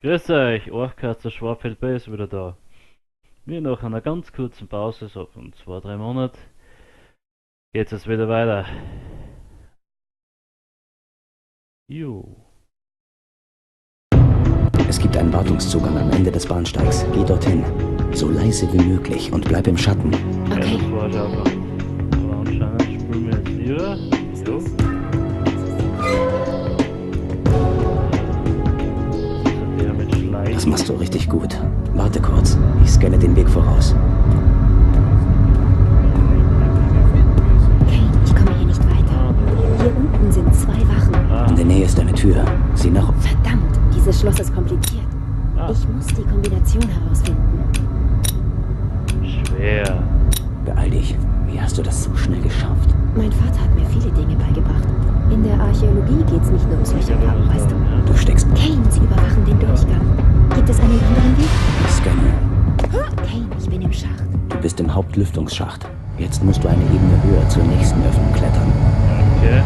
Grüß euch, Orchkatzer Schwabfeld B ist wieder da. Wir nach einer ganz kurzen Pause, so von 2-3 Monaten, geht es wieder weiter. Jo. Es gibt einen Wartungszugang am Ende des Bahnsteigs. Geh dorthin. So leise wie möglich und bleib im Schatten. Okay. Ja, das war schon aber anscheinend spielen wir jetzt wieder. Jo. Der mit Schleichen. Das machst du richtig gut. Warte kurz. Ich scanne den Weg voraus. Okay, ich komme hier nicht weiter. Hier unten sind 2 Wachen. In der Nähe ist eine Tür. Sieh nach. Verdammt, dieses Schloss ist kompliziert. Ich muss die Kombination herausfinden. Schwer. Beeil dich. Wie hast du das so schnell geschafft? Mein Vater hat mir viele Dinge beigebracht. In der Archäologie geht's nicht nur um solche Kappen, weißt du. Du steckst. Kane, sie überwachen den Durchgang. Gibt es einen anderen Weg? Ich scanne. Kane, ich bin im Schacht. Du bist im Hauptlüftungsschacht. Jetzt musst du eine Ebene höher zur nächsten Öffnung klettern. Okay.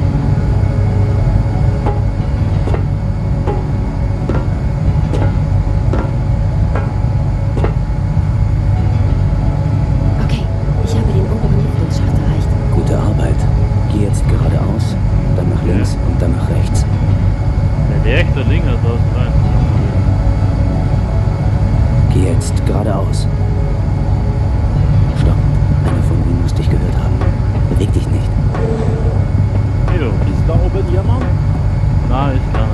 Okay, ich habe den oberen Lüftungsschacht erreicht. Gute Arbeit. Geh jetzt geradeaus, dann nach links und dann nach rechts. Der rechte Linke da ist rein. Geh jetzt geradeaus. Stopp. Einer von ihnen muss dich gehört haben. Beweg dich nicht. Jo. Ist da oben jemand? Nein, ist keiner.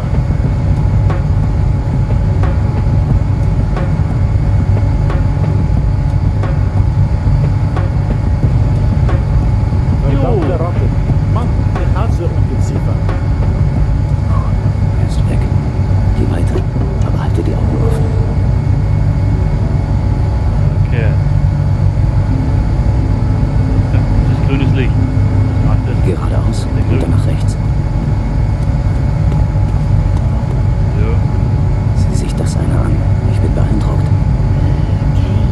Verdammte Ratte. Mann, die Hase ungeziefer. Er ist weg. Geh weiter, aber halte die Augen offen. Okay. Ja, das ist grünes Licht. Was macht das? Geradeaus und dann nach rechts. Jo. Sieh sich das einer an. Ich bin beeindruckt. Kane,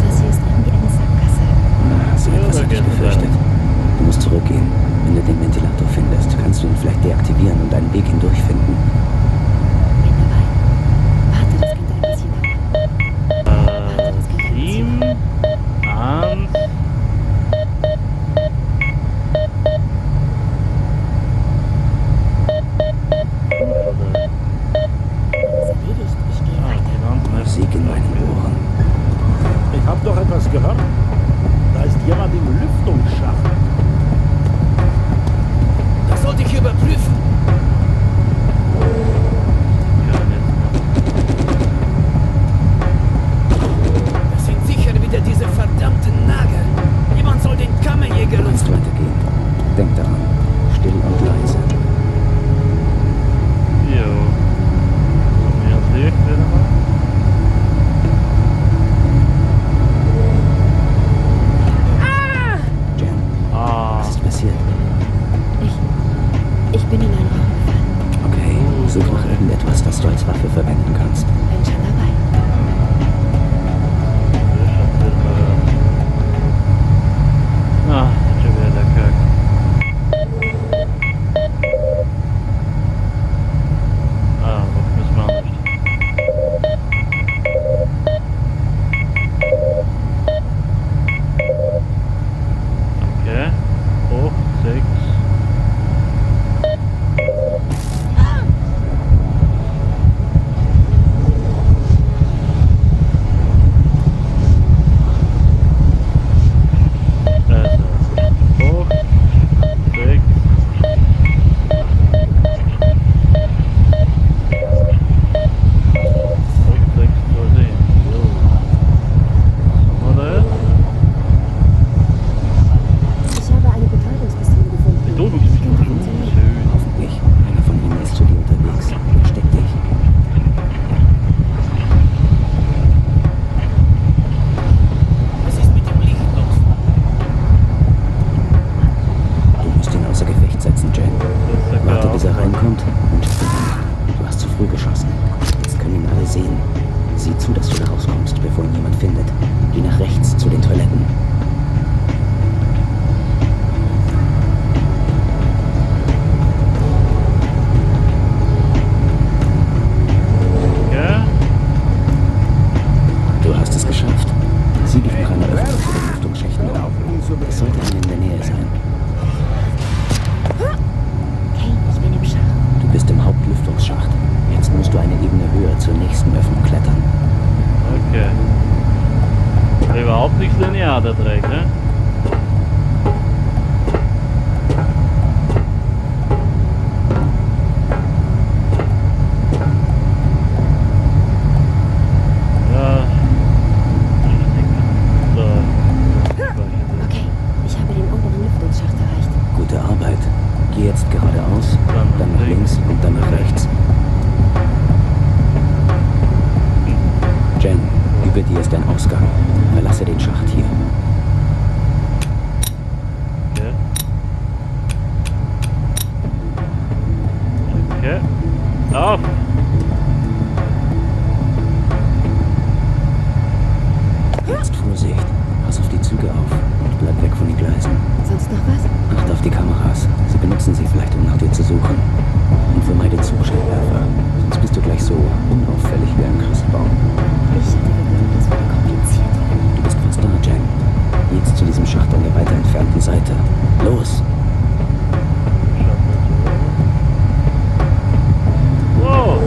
das hier ist irgendwie eine Sackgasse. So Ja, etwas da hatte ich geht's befürchtet. Du musst zurückgehen. Wenn du den Ventilator findest, kannst du ihn vielleicht deaktivieren und einen Weg hindurchfinden. Bin dabei. Warte, das könnte ein bisschen dauern. 7, 1. Alles erledigt, ich gehe weiter. Musik in meinen Ohren. Ich hab doch etwas gehört. Da ist jemand im Lüftungsschacht. Das sollte ich überprüfen. Arbeit. Geh jetzt geradeaus, dann nach links und dann nach rechts. Jen, über dir ist ein Ausgang. Verlasse den Schacht hier. Okay. Auf! Jetzt Vorsicht. Pass auf die Züge auf und bleib weg von den Gleisen. Sonst noch was? Achte auf die Kameras. Sie benutzen sie vielleicht, um nach dir zu suchen. Und vermeide Zugscheinwerfer. Sonst bist du gleich so unauffällig wie ein Christbaum. Ich hatte geglaubt, das würde kompliziert. Du bist fast da, Jen. Jetzt zu diesem Schacht an der weiter entfernten Seite. Los! Wow!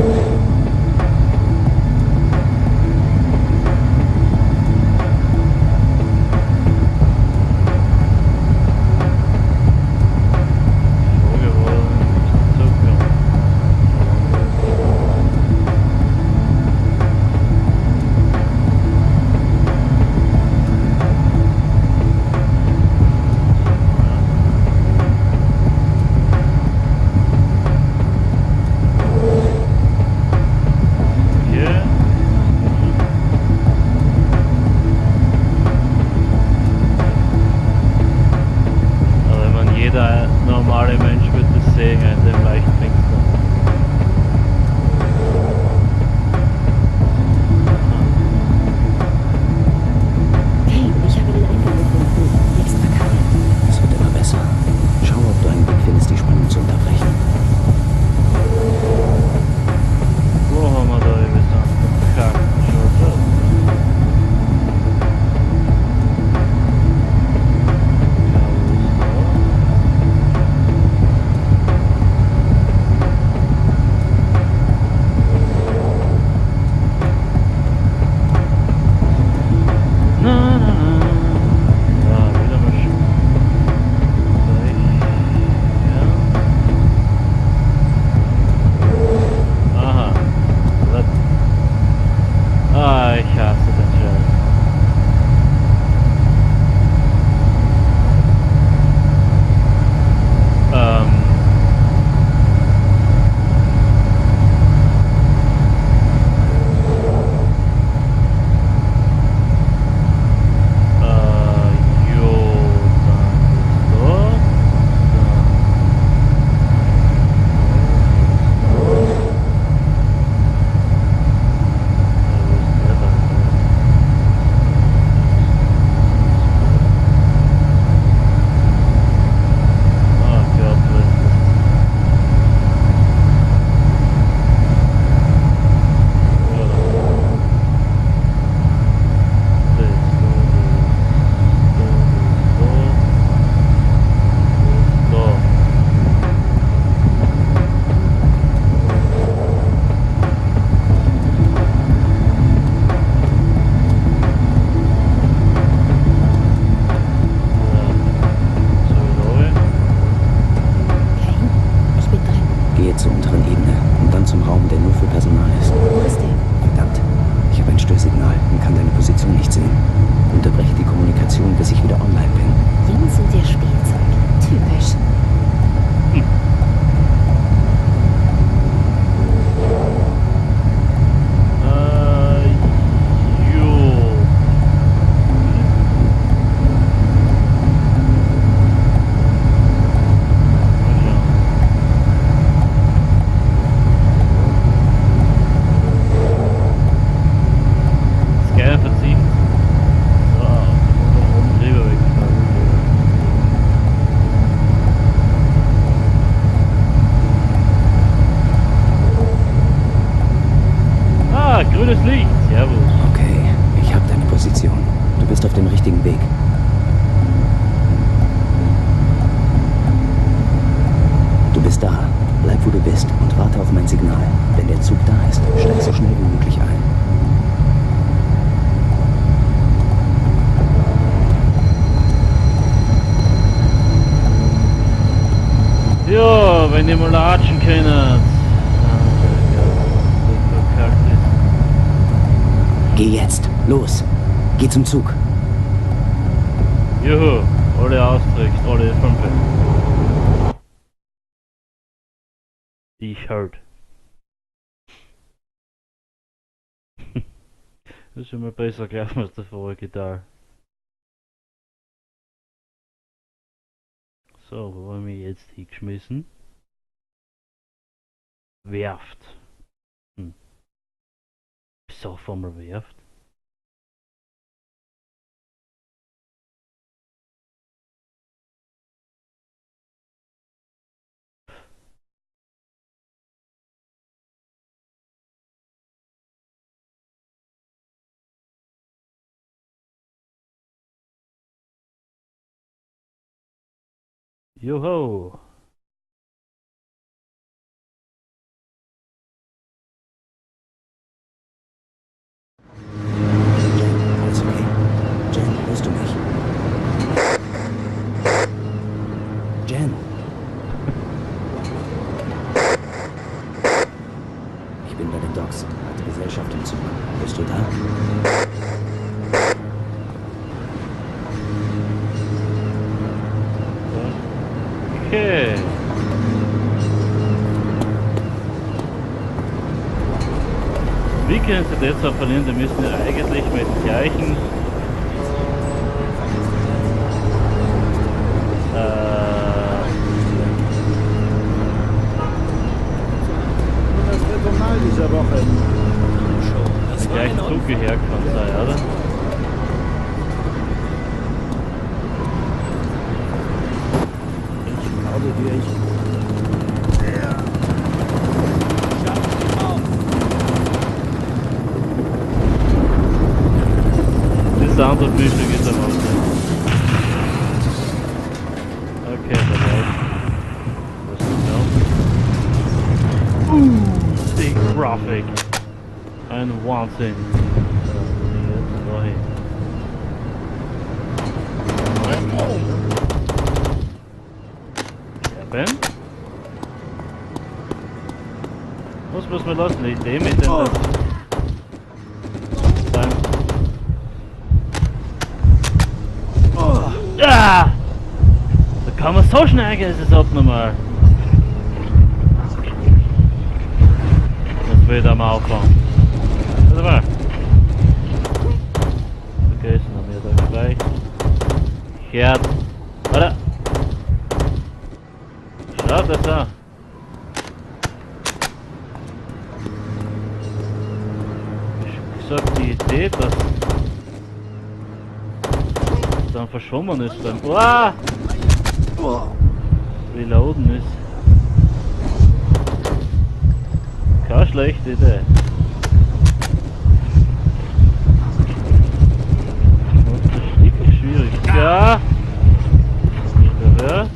Jeder normale Mensch wird das sehen, in dem leichten Fenster. Hey, ich habe den Eingang gefunden. Nächst verkabelt. Es wird immer besser. Schau, ob du einen Weg findest, die Spannung zu unterbrechen. Wo haben wir da wieder? Schaut aus. grünes Licht. Servus. Okay, ich habe deine Position. Du bist auf dem richtigen Weg. Du bist da. Bleib, wo du bist und warte auf mein Signal. Wenn der Zug da ist, steig so schnell wie möglich ein. Ja, wenn ihr mal latschen könnt. Geh jetzt. Los. Geh zum Zug. Juhu, alle ausdrückt, alle 5. die ich hört. Das ist immer besser gelaufen als der vorige Tag. So, wo haben wir jetzt hingeschmissen? Werft. Wieso von der Werft? Joho! Alles okay? Jen, hörst du mich? Jen! Ich bin bei den Docks. Hat die Gesellschaft im Zug. Bist du da? Okay. Wie können Sie das so verlieren? Sie müssen ja eigentlich mit dem gleichen Das wird normal diese Woche. den gleichen Zug herkommen sein, oder? Auto durch. Das andere Frühstück ist am Auto. Okay, bereit. Was ist noch? Big Graphic. Ein Wahnsinn. Jetzt dahin. Ja, Ben? Was muss man lassen? Die Idee mit dem... Ah! Da kann man so schnell gehen, ist es abnormal. Jetzt will ich da mal auffahren. Warte mal. Okay, sind wir da gleich. Gerd. Warte. Schau das an. Ich sag die Idee, dass dann verschwommen ist beim Reloaden ist. Keine schlechte Idee. Und das Stück ist schwierig. Ja! Ja!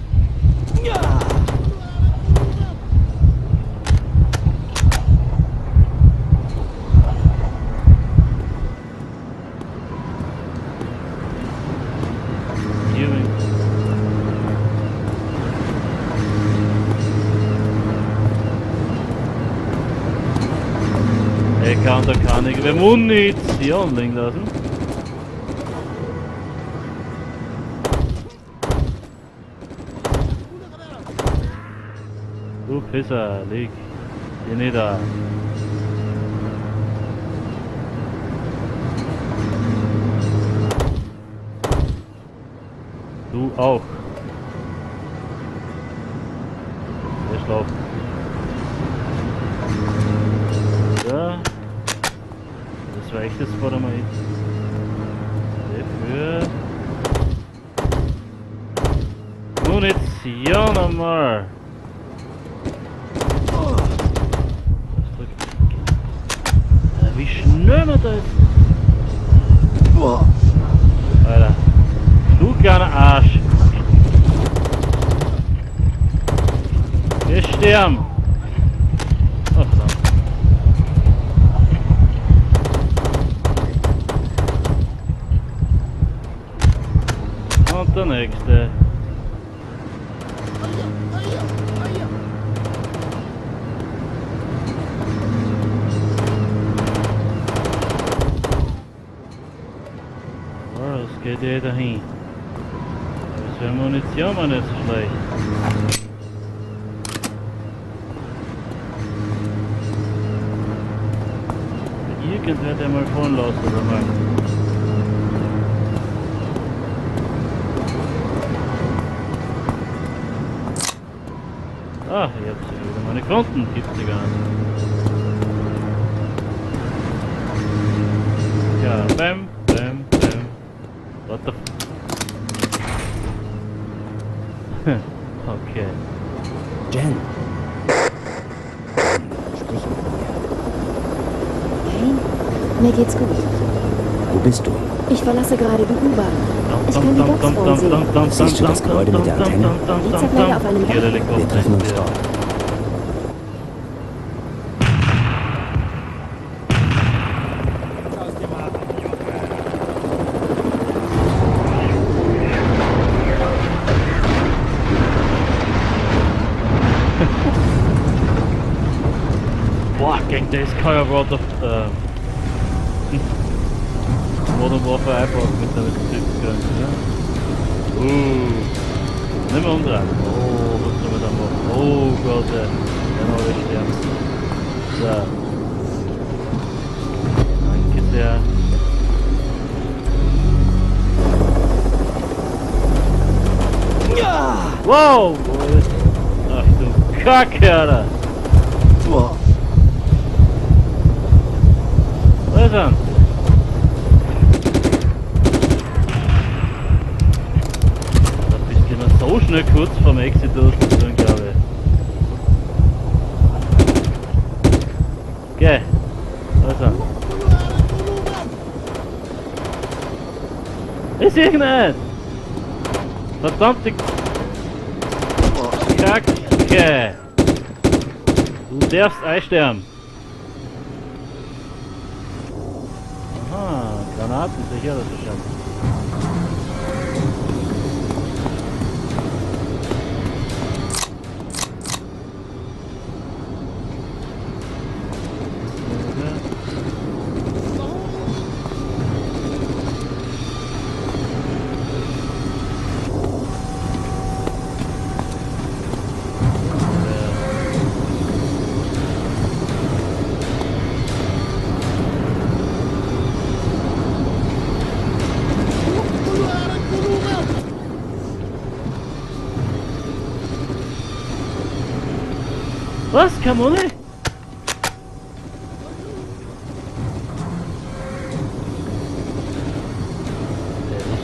Ich kann da keine Munition liegen lassen. Du Pisser, leg hier nieder. Du auch. Wir schlafen. Ja. Das reicht jetzt vor einmal. Dafür. Munition einmal. Wie schnell man da ist. Alter. Du kleiner Arsch. Wir sterben. Oh, verdammt. Und der nächste. Oh, das geht ja dahin. Das wäre Munition, man ist so schlecht. irgendwer der mal fahren lassen oder mal. Ah, ich hab sie wieder mal gefunden, gibt's sie gar nicht. Ja, bam, bam, bam. What the f... Okay. Jen. Sprich mit Kane, mir geht's gut. mir. Wo bist du? Ich verlasse gerade die U-Bahn. Ich kann die Boxform sehen. Siehst du das Gebäude mit der Antenne? Die Zeppelin auf einem Dach. Wir treffen uns dort. Boah, gegen das kann ja World of Modern Warfare einfach mit der Typgrenze, ne? Nicht mehr umdrehen. Oh, was soll man da machen? Oh Gott, der noch nicht sterben. So. Danke sehr. Wow! Wo ist... Ach du Kacke, Alter! Wo ist er? Da bist du immer so schnell kurz vom Exit ausgezogen, glaube ich. Geh! Wo ist er? Ich sehe ihn nicht! Verdammte Kacke! Du darfst einsterben! Aha, Granaten, sicher, das ist schon. Was? Kamone?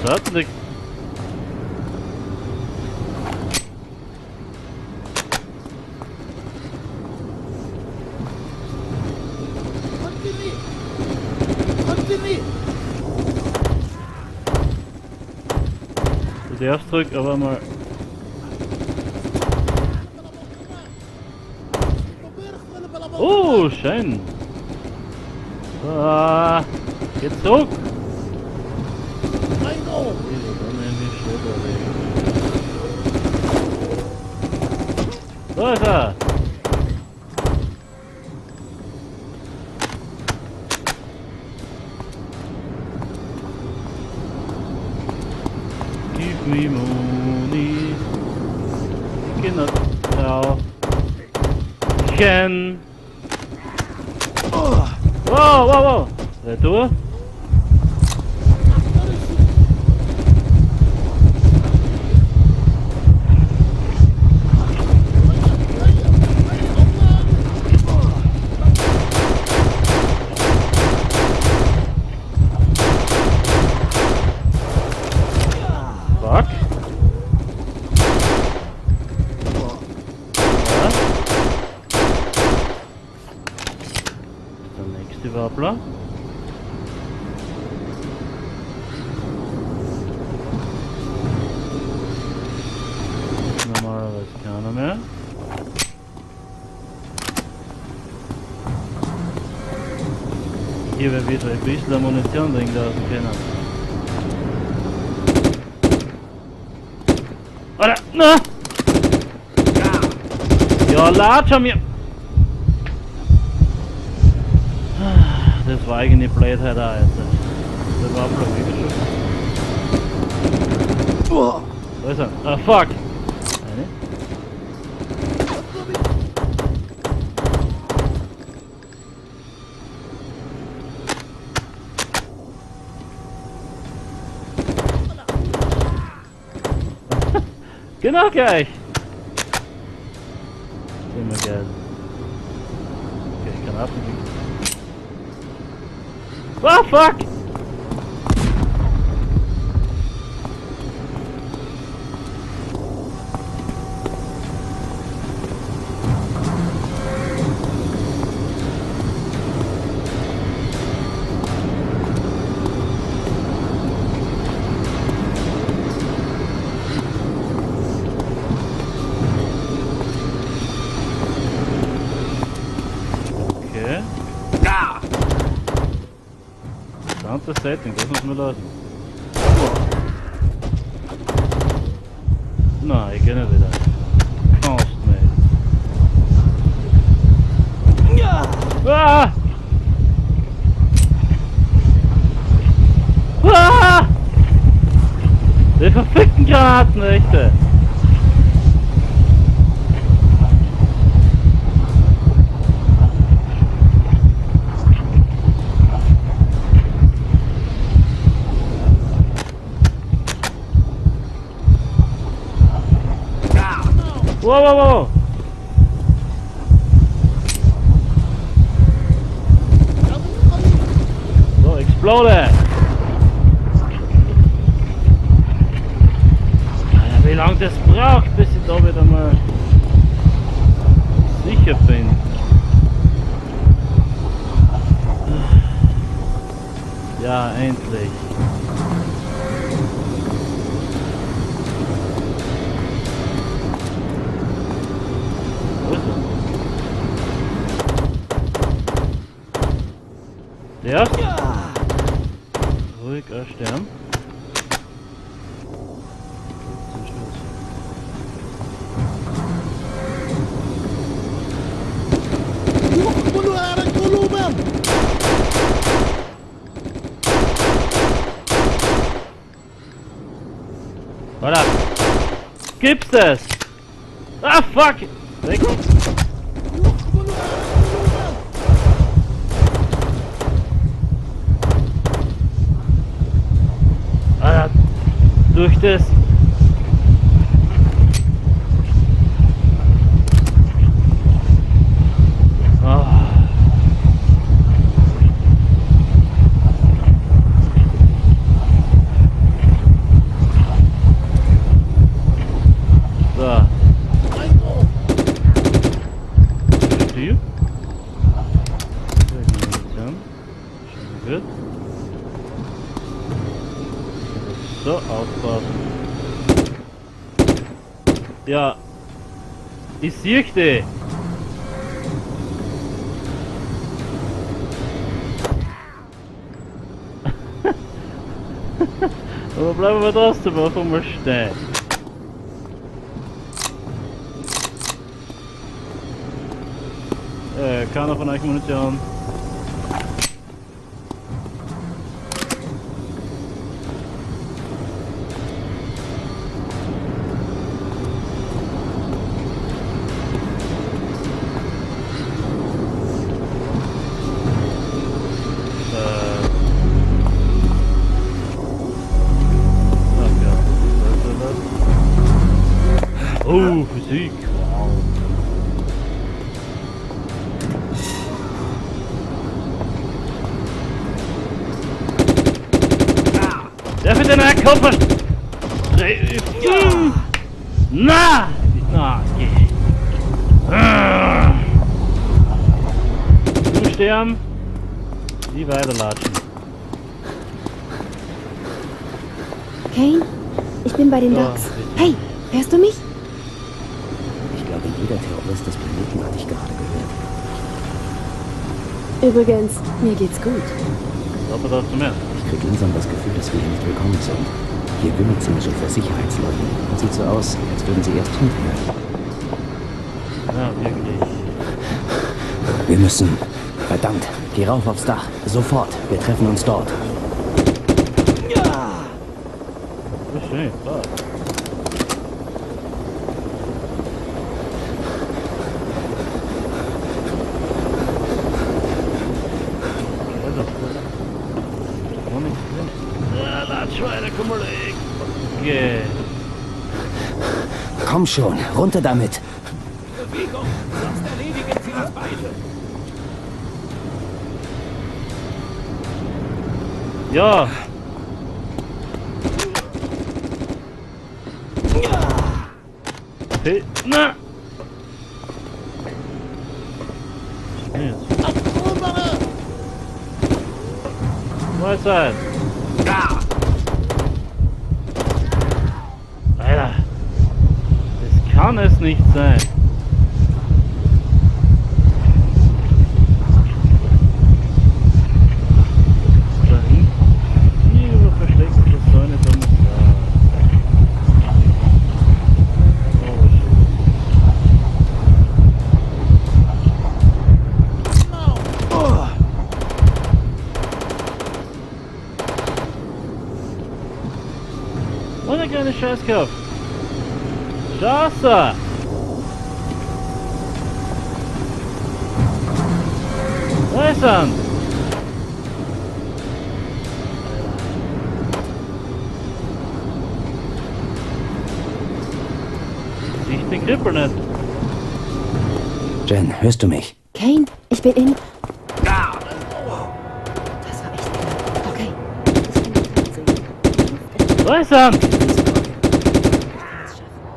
Was hat denn du darfst zurück, aber mal. Oh, schön. Ah, geht zurück. Da ist er. Give me money. Genau. Ja. Ken. Wow, wow, wow! Du? Fuck. Ja. Der nächste Wappler. Normalerweise keiner mehr. Hier wäre wieder ein bisschen Munition drin lassen können. Alter, na! Ja, latsch an mir! Das war eigene Blödheit auch jetzt. Das war bloß wieder schon. Wo ist er? Ah, fuck! Eine? Genau gleich! Immer geil. Okay, Granaten. Ah, fuck! Okay. Interessantes Setting, das muss man lassen. Nein, ich geh nicht wieder. Kannst nicht. Ah! Ah! Die verfickten Granaten, echte! Wow, wow, wow! So, explode! Alter, wie lange das braucht, bis ich da wieder mal sicher bin. Ja, endlich. Wo ist er? Der? Ruhig ersterben. Voilà. Gibt's das? Ah, fuck! Weg! Alter, durch das... So, aufpassen. Ja. Ich sehe dich. Aber bleiben wir trotzdem auf einmal stehen. Keiner von euch Munition. Oh, Physik. Wow. Der für den Kopf. Na! Na, Du sterben. Die weiterlatschen. Kane, ich bin bei den Docks. Hey, hörst du mich? Ich glaube, jeder Terrorist des Planeten hat dich gerade gehört. Übrigens, mir geht's gut. Was darfst du mehr? Ich krieg langsam das Gefühl, dass wir hier nicht willkommen sind. Hier wimmelt ziemlich vor Sicherheitsleuten und sieht so aus, als würden sie erst hinterher. Ja, wirklich. Wir müssen. Verdammt, geh rauf aufs Dach. Sofort, wir treffen uns dort. Das ist schön, klar. Schweine, komm mal weg. Okay. Komm schon, runter damit. Bewegung, sonst erledigen sie uns beide. Ja! Hey, na! Nee, wo ist er? Alter! Das kann es nicht sein! Da hinten? Hier versteckt sich das so eine dumme Sache. Oh shit. Und ein kleiner Scheißkopf. Scheiße! Da ist er! Sieh den Krippel nicht. Jen, hörst du mich? Kane, ich bin in... Das war echt knapp. Okay. Da ist er!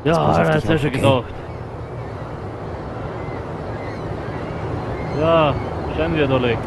Ja, das ist ja schon gedacht. Ja, scheinen wir da liegt.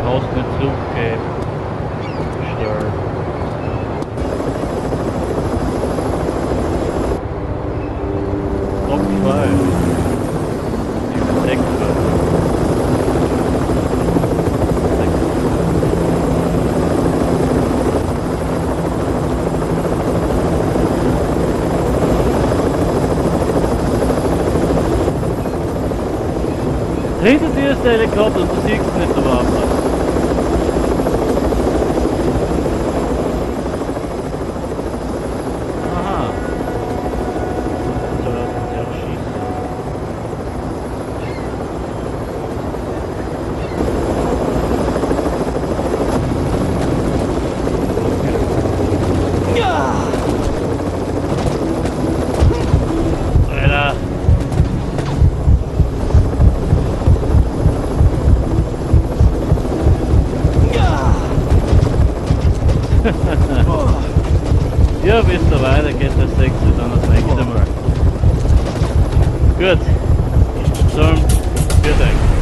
Haus nicht zurückgeben. Stört. Top 2. Die 6 Hinter dir ist der Helikopter und du siehst es nicht überhaupt. Aha. Der schießt. Alter. Ja, bis da weiter geht das nächste dann das nächste Mal. Gut. Dann, vielen Dank.